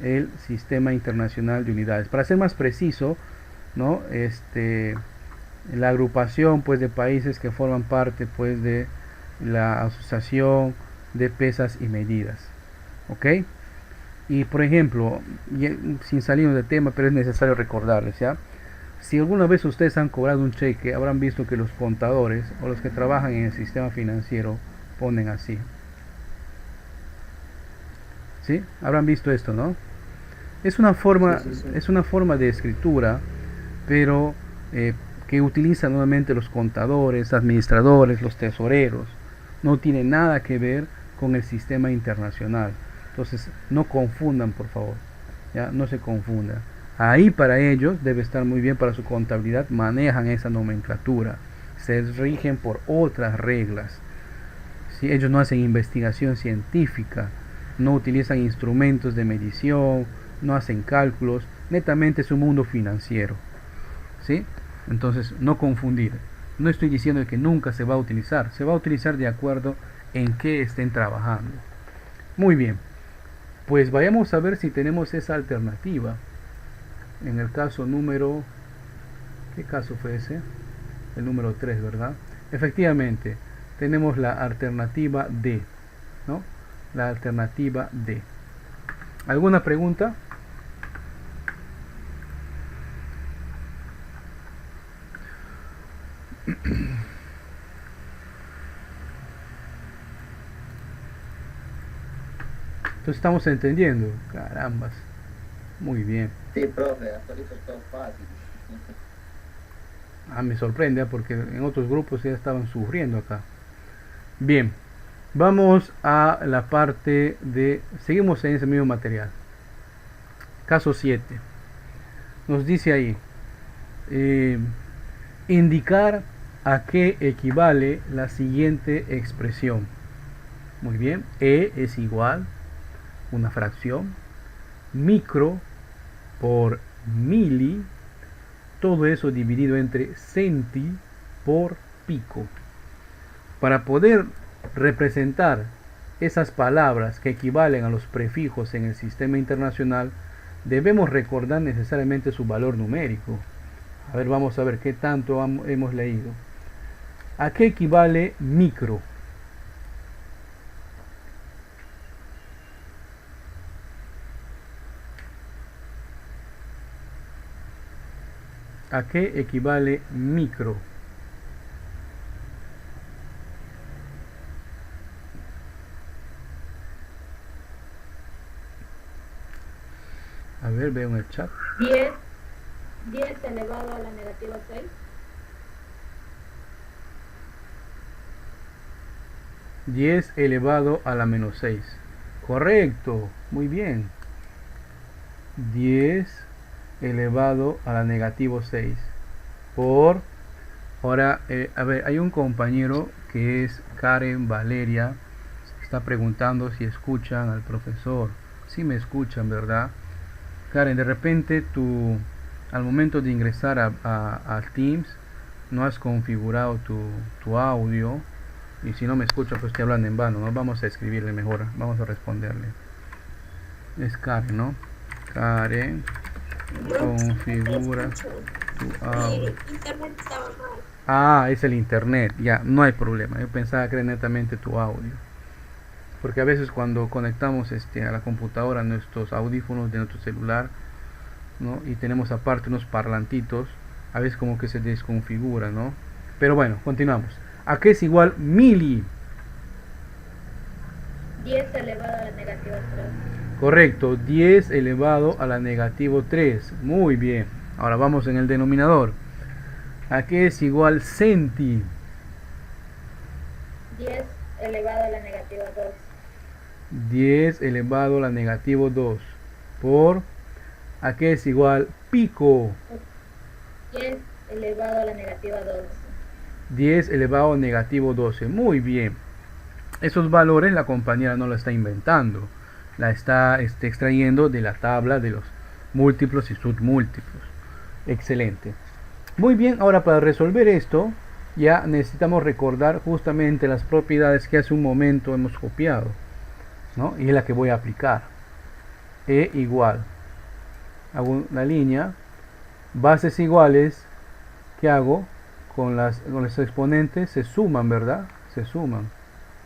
el Sistema Internacional de Unidades. Para ser más preciso, ¿no? La agrupación, pues, de países que forman parte, pues, de la Asociación de Pesas y Medidas. ¿Ok? Y por ejemplo, sin salirnos de tema, pero es necesario recordarles, ¿ya? Si alguna vez ustedes han cobrado un cheque, habrán visto que los contadores o los que trabajan en el sistema financiero ponen así. ¿Sí? Habrán visto esto, ¿no? Es una forma, es una forma de escritura, pero que utilizan nuevamente los contadores, administradores, los tesoreros. No tiene nada que ver con el sistema internacional. Entonces, no confundan, por favor. ¿Ya? No se confundan. Ahí para ellos debe estar muy bien, para su contabilidad manejan esa nomenclatura. Se rigen por otras reglas. ¿Sí? Ellos no hacen investigación científica, no utilizan instrumentos de medición, no hacen cálculos, netamente es un mundo financiero. ¿Sí? Entonces, no confundir. No estoy diciendo que nunca se va a utilizar de acuerdo en qué estén trabajando. Muy bien, pues vayamos a ver si tenemos esa alternativa. En el caso número, ¿qué caso fue ese? El número 3, ¿verdad? Efectivamente, tenemos la alternativa D, ¿no? La alternativa D. ¿Alguna pregunta? Entonces estamos entendiendo. Carambas. Muy bien. Sí, profe, hasta ahorita está fácil. Me sorprende porque en otros grupos ya estaban sufriendo acá. Bien, vamos a la parte de... Seguimos en ese mismo material. Caso 7. Nos dice ahí, indicar a qué equivale la siguiente expresión. Muy bien, E es igual, una fracción, micro por mili, todo eso dividido entre centi por pico. Para poder representar esas palabras que equivalen a los prefijos en el sistema internacional, debemos recordar necesariamente su valor numérico. A ver, vamos a ver qué tanto hemos leído. ¿A qué equivale micro? ¿A qué equivale micro? A ver, veo en el chat. 10 elevado a la negativa 6. 10 elevado a la menos 6. Correcto, muy bien. 10 elevado a la negativo 6 por... Ahora, a ver, hay un compañero que es Karen Valeria, está preguntando si escuchan al profesor. Si me escuchan, ¿verdad? Karen, de repente al momento de ingresar a Teams no has configurado tu audio, y si no me escucha pues te hablan en vano, ¿no? Vamos a escribirle mejor, vamos a responderle. Es Karen, ¿no? Karen, configura tu audio. Internet estaba mal. Ah, es el internet, ya, no hay problema. Yo pensaba que era netamente tu audio. Porque a veces cuando conectamos a la computadora nuestros audífonos de nuestro celular, ¿no? Y tenemos aparte unos parlantitos, a veces como que se desconfigura, ¿no? Pero bueno, continuamos. ¿A qué es igual mili? 10 elevado a la negativa 3. Correcto, 10 elevado a la negativo 3. Muy bien. Ahora vamos en el denominador. ¿A qué es igual centi? 10 elevado a la negativa 2. 10 elevado a la negativo 2. Por... ¿A qué es igual pico? 10 elevado a la negativa 12. 10 elevado a negativo 12. Muy bien. Esos valores la compañera no la está inventando. La está extrayendo de la tabla de los múltiplos y submúltiplos. Excelente. Muy bien, ahora para resolver esto ya necesitamos recordar justamente las propiedades que hace un momento hemos copiado, ¿no? Y es la que voy a aplicar. E igual. Hago una línea. Bases iguales. ¿Qué hago? Con los exponentes se suman, ¿verdad? Se suman.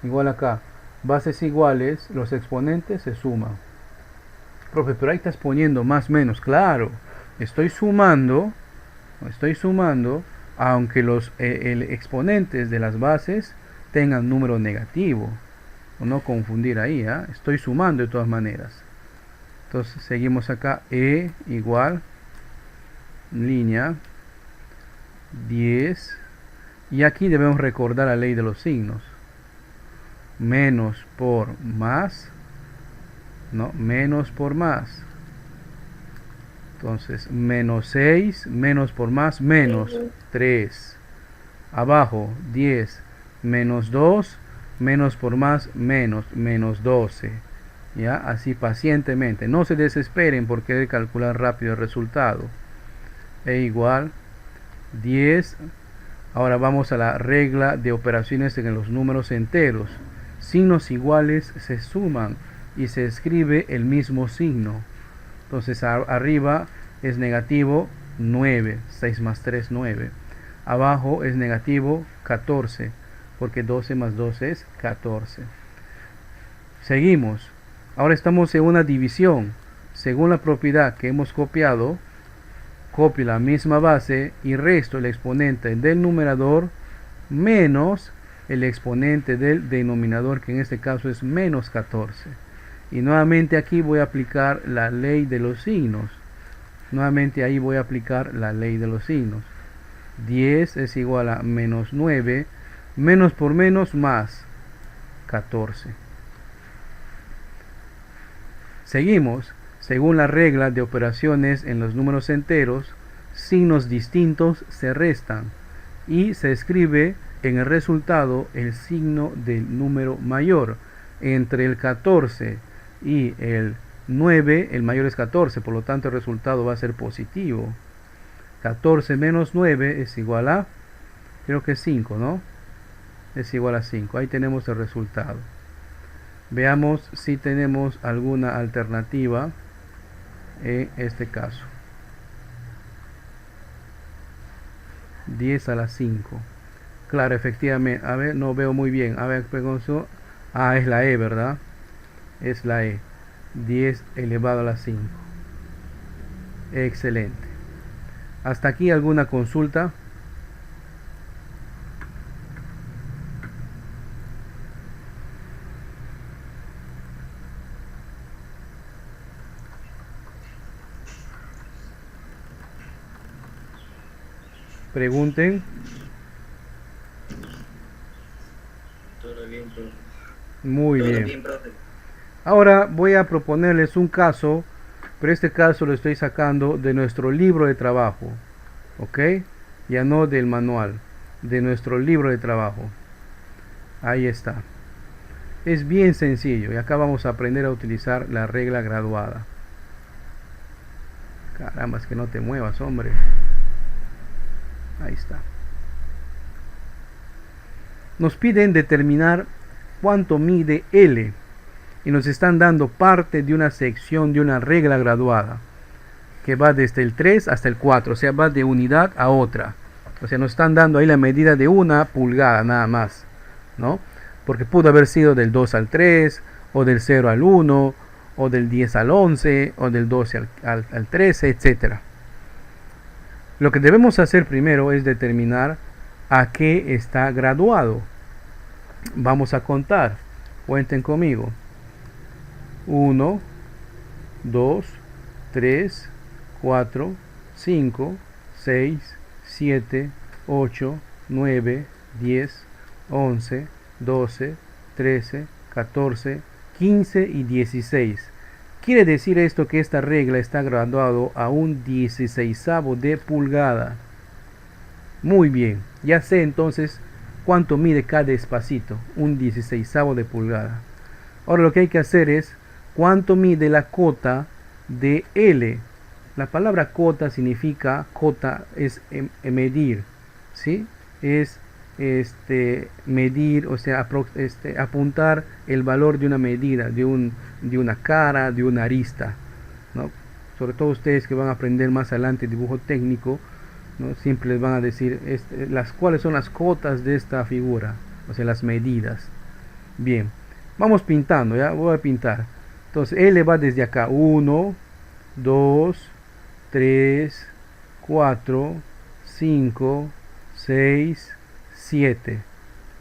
Igual acá. Bases iguales, los exponentes se suman. Profe, pero ahí estás poniendo más menos. Claro, estoy sumando, aunque los exponentes de las bases tengan número negativo. O no confundir ahí, ¿eh? Estoy sumando de todas maneras. Entonces seguimos acá. E igual, línea, 10. Y aquí debemos recordar la ley de los signos. Menos por más, no, menos por más. Entonces, menos 6, menos por más, menos 3. Abajo, 10, menos 2, menos por más, menos 12. ¿Ya? Así pacientemente. No se desesperen por querer calcular rápido el resultado. E igual, 10. Ahora vamos a la regla de operaciones en los números enteros. Signos iguales se suman y se escribe el mismo signo. Entonces arriba es negativo 9, 6 más 3, 9. Abajo es negativo 14, porque 12 más 12 es 14. Seguimos. Ahora estamos en una división. Según la propiedad que hemos copiado, copio la misma base y resto el exponente del numerador menos el exponente del denominador, que en este caso es menos 14. Y nuevamente aquí voy a aplicar la ley de los signos. Nuevamente ahí voy a aplicar la ley de los signos. 10 es igual a menos 9, menos por menos más 14. Seguimos. Según la regla de operaciones en los números enteros, signos distintos se restan y se escribe en el resultado el signo del número mayor. Entre el 14 y el 9, el mayor es 14, por lo tanto el resultado va a ser positivo. 14 menos 9 es igual a, creo que 5, ¿no? Es igual a 5. Ahí tenemos el resultado. Veamos si tenemos alguna alternativa en este caso. 10 a la 5. Claro, efectivamente. A ver, no veo muy bien. A ver, pregunto. Ah, es la E, ¿verdad? Es la E. 10 elevado a la 5. Excelente. ¿Hasta aquí alguna consulta? Pregunten. Todo bien, profe. Muy Todo bien. bien, profe. Ahora voy a proponerles un caso, pero este caso lo estoy sacando de nuestro libro de trabajo, ¿ok? Ya no del manual, de nuestro libro de trabajo. Ahí está. Es bien sencillo y acá vamos a aprender a utilizar la regla graduada. Caramba, es que no te muevas, hombre. Ahí está. Nos piden determinar cuánto mide L y nos están dando parte de una sección de una regla graduada que va desde el 3 hasta el 4, o sea, va de unidad a otra. O sea, nos están dando ahí la medida de 1 pulgada nada más, ¿no? Porque pudo haber sido del 2 al 3, o del 0 al 1, o del 10 al 11, o del 12 al 13, etc. Lo que debemos hacer primero es determinar a qué está graduado. Vamos a contar. Cuenten conmigo. 1, 2, 3, 4, 5, 6, 7, 8, 9, 10, 11, 12, 13, 14, 15 y 16. Quiere decir esto que esta regla está graduado a un 16avo de pulgada. Muy bien, ya sé entonces cuánto mide cada espacito, un 16avo de pulgada. Ahora lo que hay que hacer es cuánto mide la cota de L. La palabra cota significa, cota es medir, ¿sí? Es medir, o sea, apuntar el valor de una medida, de una cara, de una arista, ¿no? Sobre todo ustedes que van a aprender más adelante dibujo técnico, ¿no? Siempre les van a decir cuáles son las cotas de esta figura, o sea, las medidas. Bien, vamos pintando, ya voy a pintar. Entonces L va desde acá, 1, 2, 3, 4, 5, 6, 7.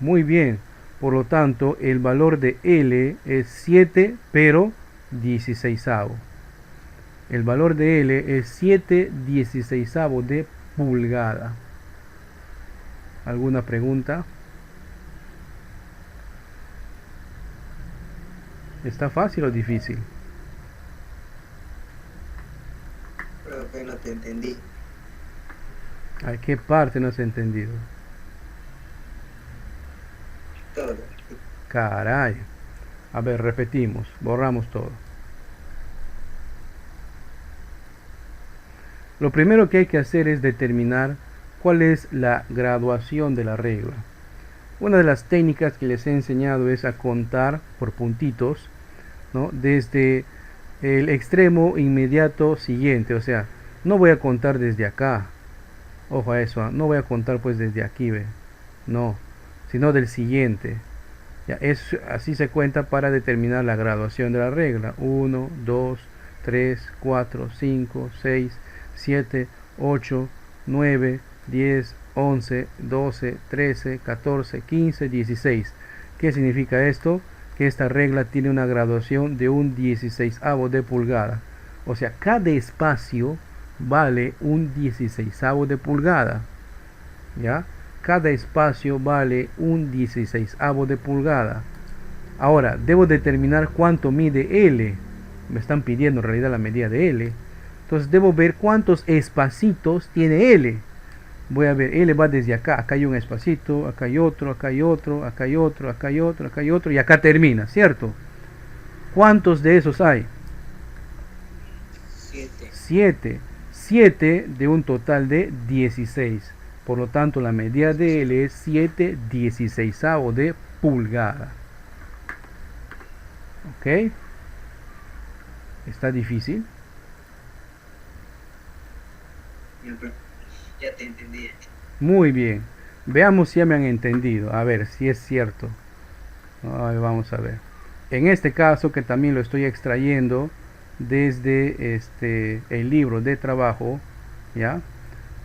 Muy bien, por lo tanto el valor de L es 7, pero 16avo. El valor de L es 7 16avo de pulgada. ¿Alguna pregunta? ¿Está fácil o difícil? Profe, no te entendí. ¿A qué parte no has entendido? Todo. Caray. A ver, repetimos, borramos todo. Lo primero que hay que hacer es determinar cuál es la graduación de la regla. Una de las técnicas que les he enseñado es a contar por puntitos, ¿no? Desde el extremo inmediato siguiente, o sea, no voy a contar desde acá, ojo a eso, no voy a contar pues desde aquí, ¿ve? No, sino del siguiente. Ya, así se cuenta para determinar la graduación de la regla. 1, 2, 3, 4, 5, 6, 7, 8, 9, 10, 11, 12, 13, 14, 15, 16. ¿Qué significa esto? Que esta regla tiene una graduación de un 16avo de pulgada. O sea, cada espacio vale un 16avo de pulgada. ¿Ya? Cada espacio vale un 16avo de pulgada. Ahora, debo determinar cuánto mide L. Me están pidiendo en realidad la medida de L. Entonces debo ver cuántos espacitos tiene L. Voy a ver, L va desde acá. Acá hay un espacito, acá hay otro, acá hay otro, acá hay otro, acá hay otro, acá hay otro. Y acá termina, ¿cierto? ¿Cuántos de esos hay? 7. 7. 7 de un total de 16. Por lo tanto, la medida de L es 7 16avo de pulgada. ¿Ok? ¿Está difícil? Ya te entendí. Muy bien. Veamos si ya me han entendido. A ver si es cierto. Vamos a ver. En este caso, que también lo estoy extrayendo desde el libro de trabajo, ¿ya?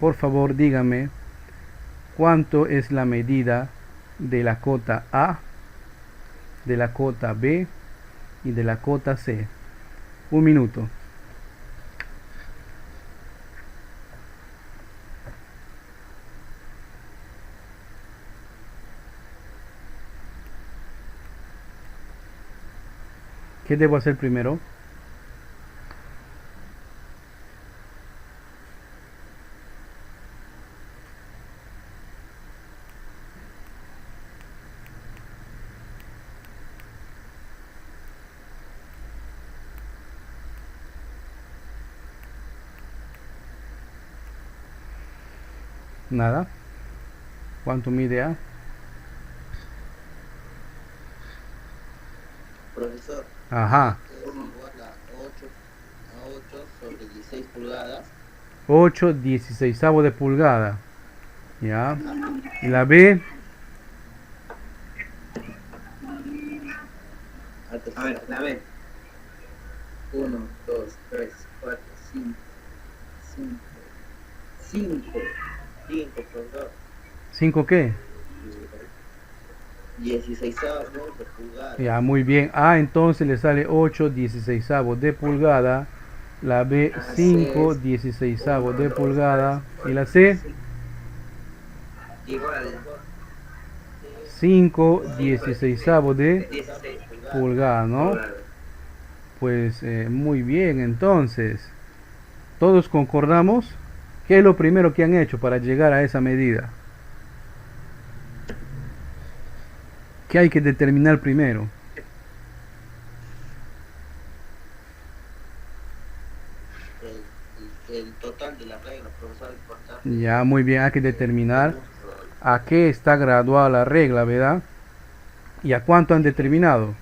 Por favor, dígame cuánto es la medida de la cota A, de la cota B y de la cota C. Un minuto. ¿Qué debo hacer primero? Nada. ¿Cuánto mide A? Profesor, Ajá. es igual a 8 sobre 16 pulgadas. 8 16 de pulgada. Ya. Y la B, A ver, la B. 1, 2, 3, 4, 5, 5, profesor. ¿5 qué? 16 de pulgadas. Ya, muy bien. A entonces le sale 8 16 de pulgada. La B, 5 16 de pulgada. Y la C, Igual, 5 16 de 16 pulgadas. pulgada, ¿no? Pues muy bien, entonces. Todos concordamos. ¿Qué es lo primero que han hecho para llegar a esa medida? ¿Qué hay que determinar primero? El total de la regla, profesor, importante. Ya, muy bien, hay que determinar a qué está graduada la regla, ¿verdad? ¿Y a cuánto han determinado?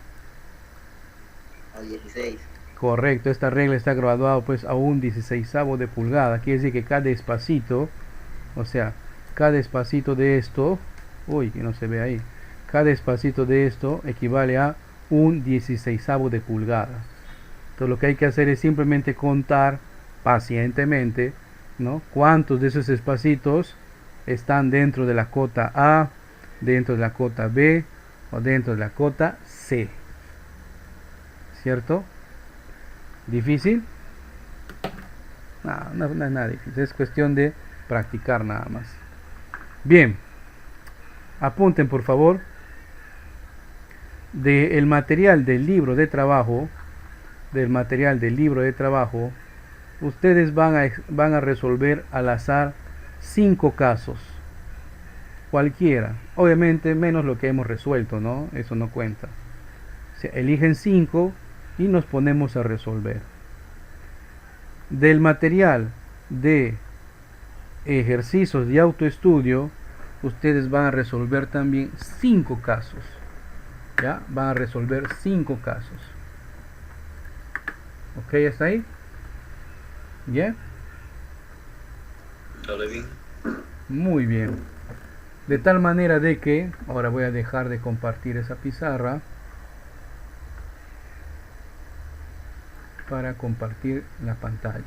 A 16. Correcto, esta regla está graduada pues a un 16 de pulgada. Quiere decir que cada espacito, o sea, cada espacito de esto, uy, que no se ve ahí, cada espacito de esto equivale a un 16 de pulgada. Entonces lo que hay que hacer es simplemente contar pacientemente, ¿no? Cuántos de esos espacitos están dentro de la cota A, dentro de la cota B o dentro de la cota C. ¿Cierto? ¿Difícil? No es nada difícil, es cuestión de practicar nada más. Bien, apunten por favor. Del material del libro de trabajo, ustedes van a resolver al azar 5 casos, cualquiera, obviamente menos lo que hemos resuelto, ¿no? Eso no cuenta. O sea, eligen 5 y nos ponemos a resolver. Del material de ejercicios de autoestudio, ustedes van a resolver también 5 casos. ¿Ya? Van a resolver 5 casos. ¿Ok? ¿Está ahí? ¿Ya? Muy bien. De tal manera de que, ahora voy a dejar de compartir esa pizarra para compartir la pantalla.